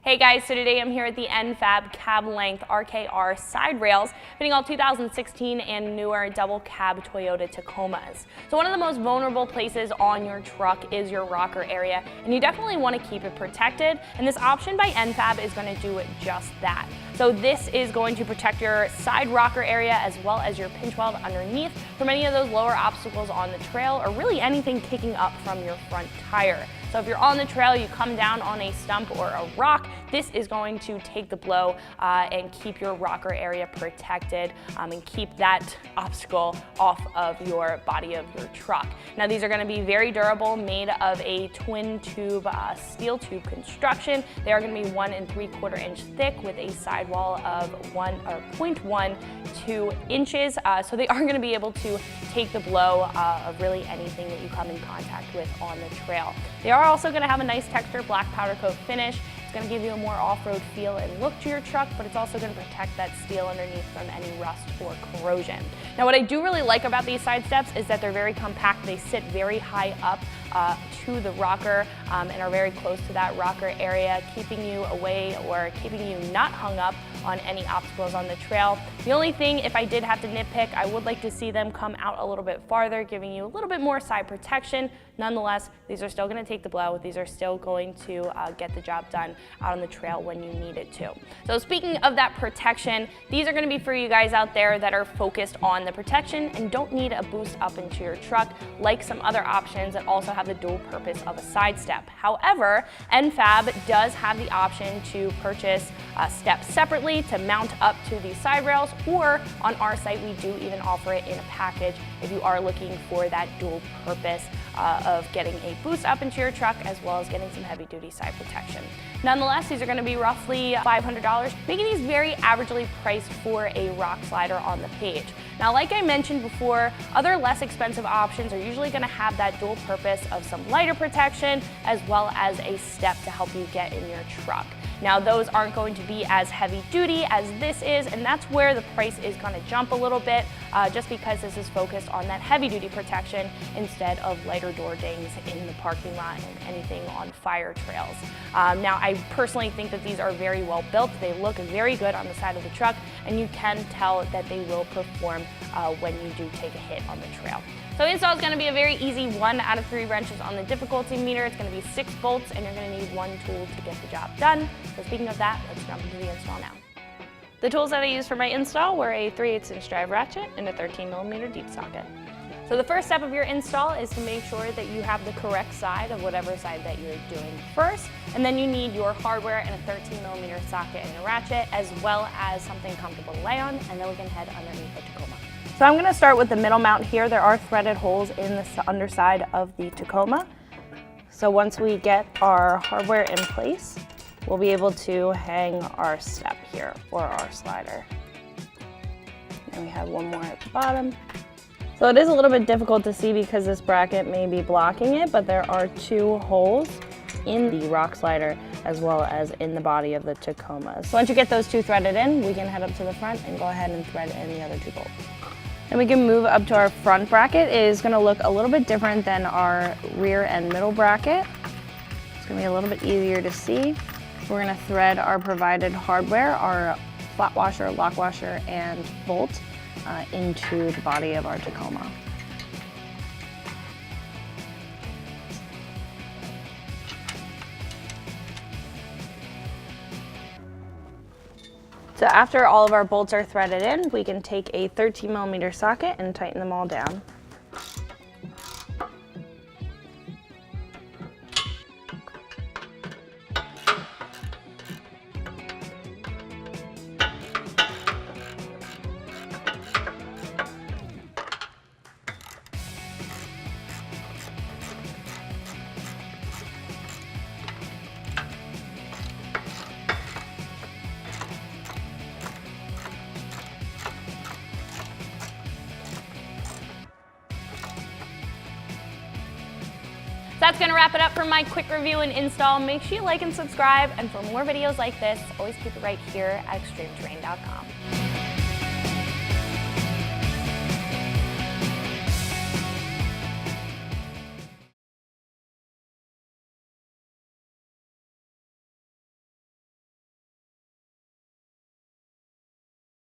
Hey guys, so today I'm here at the N-Fab cab length RKR side rails, fitting all 2016 and newer double cab Toyota Tacomas. So one of the most vulnerable places on your truck is your rocker area, and you definitely want to keep it protected, and this option by N-Fab is going to do just that. So this is going to protect your side rocker area as well as your pinch weld underneath from any of those lower obstacles on the trail or really anything kicking up from your front tire. So if you're on the trail, you come down on a stump or a rock, this is going to take the blow and keep your rocker area protected and keep that obstacle off of your body of your truck. Now these are going to be very durable, made of a twin tube steel tube construction. They are going to be 1 3/4 inch thick with a sidewall of 0.12 inches. So they are going to be able to take the blow of really anything that you come in contact with on the trail. They are also going to have a nice texture black powder coat finish. It's going to give you a more off-road feel and look to your truck, but it's also going to protect that steel underneath from any rust or corrosion. Now what I do really like about these side steps is that they're very compact. They sit very high up to the rocker and are very close to that rocker area, keeping you away or keeping you not hung up on any obstacles on the trail. The only thing, if I did have to nitpick, I would like to see them come out a little bit farther, giving you a little bit more side protection. Nonetheless, these are still going to take the blow. These are still going to get the job done out on the trail when you need it to. So speaking of that protection, these are going to be for you guys out there that are focused on the protection and don't need a boost up into your truck like some other options that also have the dual purpose of a side step. However, N-Fab does have the option to purchase steps separately to mount up to these side rails, or on our site we do even offer it in a package if you are looking for that dual purpose of getting a boost up into your truck as well as getting some heavy duty side protection. Nonetheless, these are going to be roughly $500, making these very averagely priced for a rock slider on the page. Now, like I mentioned before, other less expensive options are usually going to have that dual purpose of some lighter protection as well as a step to help you get in your truck. Now those aren't going to be as heavy duty as this is, and that's where the price is going to jump a little bit just because this is focused on that heavy duty protection instead of lighter door dings in the parking lot and anything on fire trails. Now I personally think that these are very well built. They look very good on the side of the truck, and you can tell that they will perform when you do take a hit on the trail. So install is going to be a very easy 1 out of 3 wrenches on the difficulty meter. It's going to be 6 bolts, and you're going to need 1 tool to get the job done. So speaking of that, let's jump into the install now. The tools that I used for my install were a 3/8 inch drive ratchet and a 13mm deep socket. So the first step of your install is to make sure that you have the correct side of whatever side that you're doing first, and then you need your hardware and a 13mm socket and a ratchet, as well as something comfortable to lay on, and then we can head underneath the Tacoma. So I'm going to start with the middle mount here. There are threaded holes in the underside of the Tacoma. So once we get our hardware in place, we'll be able to hang our step here or our slider. And we have one more at the bottom. So it is a little bit difficult to see because this bracket may be blocking it, but there are 2 holes in the rock slider as well as in the body of the Tacoma. So once you get those 2 threaded in, we can head up to the front and go ahead and thread in the other 2 bolts. Then we can move up to our front bracket. It is going to look a little bit different than our rear and middle bracket. It's going to be a little bit easier to see. We're going to thread our provided hardware, our flat washer, lock washer, and bolt into the body of our Tacoma. So after all of our bolts are threaded in, we can take a 13mm socket and tighten them all down. That's going to wrap it up for my quick review and install. Make sure you like and subscribe, and for more videos like this, always keep it right here at extremeterrain.com.